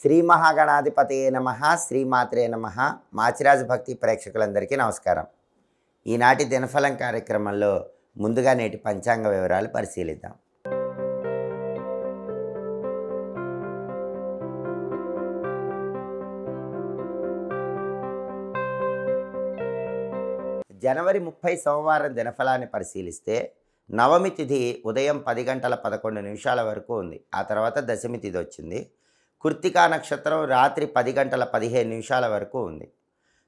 శ్రీ మహాగణాధిపతయే నమః, శ్రీమాత్రే నమః. మాచిరాజు భక్తి ప్రేక్షకులందరికీ నమస్కారం. ఈనాటి దినఫలం కార్యక్రమంలో ముందుగా నేటి పంచాంగ వివరాలు పరిశీలిద్దాం. జనవరి 30 సోమవారం దినఫలాన్ని పరిశీలిస్తే నవమి తిథి ఉదయం 10 గంటల 11 నిమిషాల వరకు ఉంది. ఆ తర్వాత దశమి తిథి వచ్చింది. కృత్తికా నక్షత్రం రాత్రి 10 గంటల 15 నిమిషాల వరకు ఉంది.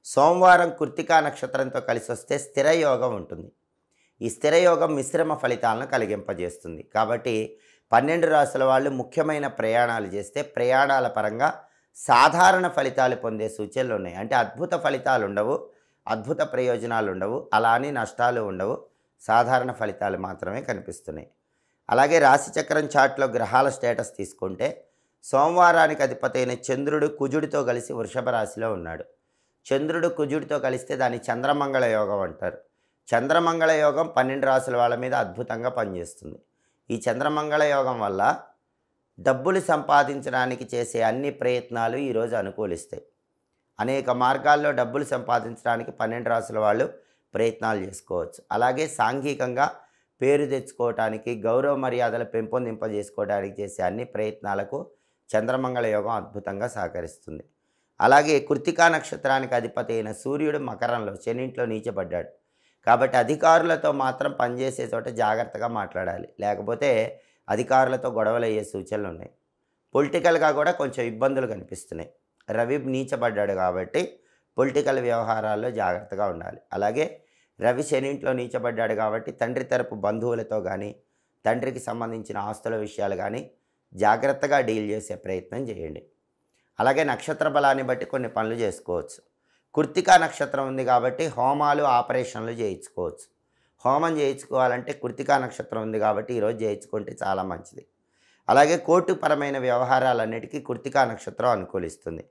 సోమవారం కృత్తికా నక్షత్రంతో కలిసి వస్తే స్థిర యోగం ఉంటుంది. ఈ స్థిర యోగం మిశ్రమ ఫలితాలను కలిగింపజేస్తుంది. కాబట్టి 12 రాశుల వాళ్ళు ముఖ్యమైన ప్రయాణాలు చేస్తే ప్రయాణాల పరంగా సాధారణ ఫలితాలు పొందే సూచనలు ఉన్నాయి. అంటే అద్భుత ఫలితాలు ఉండవు, అద్భుత ప్రయోజనాలు ఉండవు, అలా అని నష్టాలు ఉండవు, సాధారణ ఫలితాలు మాత్రమే కనిపిస్తున్నాయి. అలాగే రాశిచక్రం చార్ట్లో గ్రహాల స్టేటస్ తీసుకుంటే సోమవారానికి అధిపతి అయిన చంద్రుడు కుజుడితో కలిసి వృషభ రాశిలో ఉన్నాడు. చంద్రుడు కుజుడితో కలిస్తే దాన్ని చంద్రమంగళ యోగం అంటారు. చంద్రమంగళ యోగం 12 రాశుల వాళ్ళ మీద అద్భుతంగా పనిచేస్తుంది. ఈ చంద్రమంగళ యోగం వల్ల డబ్బులు సంపాదించడానికి చేసే అన్ని ప్రయత్నాలు ఈరోజు అనుకూలిస్తాయి. అనేక మార్గాల్లో డబ్బులు సంపాదించడానికి 12 రాశుల వాళ్ళు ప్రయత్నాలు చేసుకోవచ్చు. అలాగే సాంఘికంగా పేరు తెచ్చుకోవటానికి, గౌరవ మర్యాదలు పెంపొందింపజేసుకోవడానికి చేసే అన్ని ప్రయత్నాలకు చంద్రమంగళ యోగం అద్భుతంగా సహకరిస్తుంది. అలాగే కృత్తికా నక్షత్రానికి అధిపతి అయిన సూర్యుడు మకరంలో శనింట్లో నీచబడ్డాడు. కాబట్టి అధికారులతో మాత్రం పనిచేసే చోట జాగ్రత్తగా మాట్లాడాలి, లేకపోతే అధికారులతో గొడవలు అయ్యే సూచనలు ఉన్నాయి. పొలిటికల్గా కూడా కొంచెం ఇబ్బందులు కనిపిస్తున్నాయి. రవి నీచబడ్డాడు కాబట్టి పొలిటికల్ వ్యవహారాల్లో జాగ్రత్తగా ఉండాలి. అలాగే రవి శనింట్లో నీచబడ్డాడు కాబట్టి తండ్రి తరపు బంధువులతో కానీ, తండ్రికి సంబంధించిన ఆస్తుల విషయాలు కానీ జాగ్రత్తగా డీల్ చేసే ప్రయత్నం చేయండి. అలాగే నక్షత్ర బలాన్ని బట్టి కొన్ని పనులు చేసుకోవచ్చు. కృత్తికా నక్షత్రం ఉంది కాబట్టి హోమాలు, ఆపరేషన్లు చేయించుకోవచ్చు. హోమం చేయించుకోవాలంటే కృత్తికా నక్షత్రం ఉంది కాబట్టి ఈరోజు చేయించుకుంటే చాలా మంచిది. అలాగే కోర్టుపరమైన వ్యవహారాలన్నిటికీ కృత్తికా నక్షత్రం అనుకూలిస్తుంది.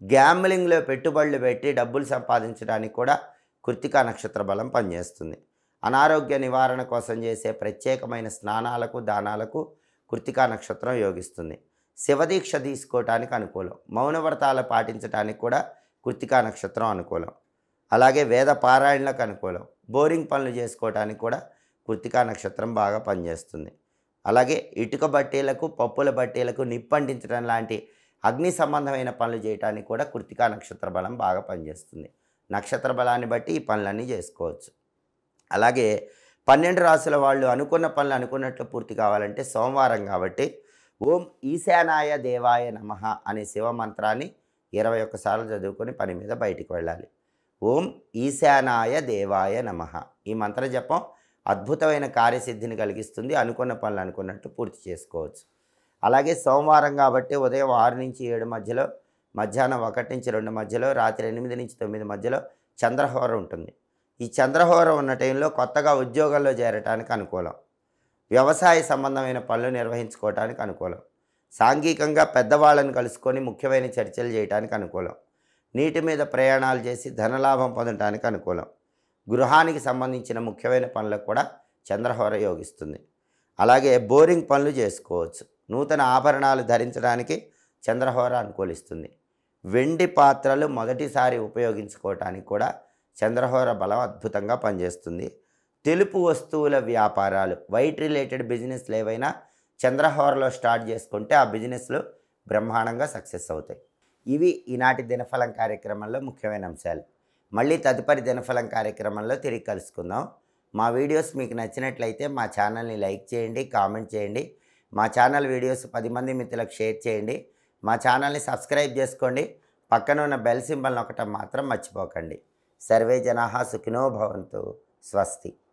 గ్యాంబ్లింగ్లో పెట్టుబడులు పెట్టి డబ్బులు సంపాదించడానికి కూడా కృత్తికా నక్షత్ర బలం పనిచేస్తుంది. అనారోగ్య నివారణ కోసం చేసే ప్రత్యేకమైన స్నానాలకు, దానాలకు కృత్తికా నక్షత్రం యోగిస్తుంది. శివదీక్ష తీసుకోవటానికి అనుకూలం. మౌనవ్రతాలు పాటించడానికి కూడా కృత్తికా నక్షత్రం అనుకూలం. అలాగే వేద పారాయణలకు అనుకూలం. బోరింగ్ పనులు చేసుకోవటానికి కూడా కృత్తికా నక్షత్రం బాగా పనిచేస్తుంది. అలాగే ఇటుక బట్టీలకు, పప్పుల బట్టీలకు నిప్పంటించడం లాంటి అగ్ని సంబంధమైన పనులు చేయడానికి కూడా కృత్తికా నక్షత్ర బలం బాగా పనిచేస్తుంది. నక్షత్ర బలాన్ని బట్టి ఈ పనులన్నీ చేసుకోవచ్చు. అలాగే 12 రాశుల వాళ్ళు అనుకున్న పనులు అనుకున్నట్లు పూర్తి కావాలంటే సోమవారం కాబట్టి ఓం ఈశానాయ దేవాయ నమః అనే శివమంత్రాన్ని 21 సార్లు చదువుకొని పని మీద బయటికి వెళ్ళాలి. ఓం ఈశానాయ దేవాయ నమః ఈ మంత్ర జపం అద్భుతమైన కార్యసిద్ధిని కలిగిస్తుంది. అనుకున్న పనులు అనుకున్నట్టు పూర్తి చేసుకోవచ్చు. అలాగే సోమవారం కాబట్టి ఉదయం 6 నుంచి 7 మధ్యలో, మధ్యాహ్నం 1 నుంచి 2 మధ్యలో, రాత్రి 8 నుంచి 9 మధ్యలో చంద్రహోర ఉంటుంది. ఈ చంద్రహోర ఉన్న టైంలో కొత్తగా ఉద్యోగంలో చేరటానికి అనుకూలం. వ్యవసాయ సంబంధమైన పనులు నిర్వహించుకోవటానికి అనుకూలం. సాంఘికంగా పెద్దవాళ్ళని కలుసుకొని ముఖ్యమైన చర్చలు చేయడానికి అనుకూలం. నీటి మీద ప్రయాణాలు చేసి ధనలాభం పొందడానికి అనుకూలం. గృహానికి సంబంధించిన ముఖ్యమైన పనులకు కూడా చంద్రహోర యోగిస్తుంది. అలాగే బోరింగ్ పనులు చేసుకోవచ్చు. నూతన ఆభరణాలు ధరించడానికి చంద్రహోర అనుకూలిస్తుంది. వెండి పాత్రలు మొదటిసారి ఉపయోగించుకోవటానికి కూడా చంద్రహోర బలం అద్భుతంగా పనిచేస్తుంది. తెలుపు వస్తువుల వ్యాపారాలు, వైట్ రిలేటెడ్ బిజినెస్లు ఏవైనా చంద్రహోరలో స్టార్ట్ చేసుకుంటే ఆ బిజినెస్లు బ్రహ్మాండంగా సక్సెస్ అవుతాయి. ఇవి ఈనాటి దినఫలం కార్యక్రమంలో ముఖ్యమైన అంశాలు. మళ్ళీ తదుపరి దినఫలం కార్యక్రమంలో తిరిగి కలుసుకుందాం. మా వీడియోస్ మీకు నచ్చినట్లయితే మా ఛానల్ని లైక్ చేయండి, కామెంట్ చేయండి. మా ఛానల్ వీడియోస్ 10 మంది మిత్రులకు షేర్ చేయండి. మా ఛానల్ని సబ్స్క్రైబ్ చేసుకోండి. పక్కన ఉన్న బెల్ సింబల్ నొక్కటం మాత్రం మర్చిపోకండి. సర్వే జనాః సుఖినో భవంతు. స్వస్తి.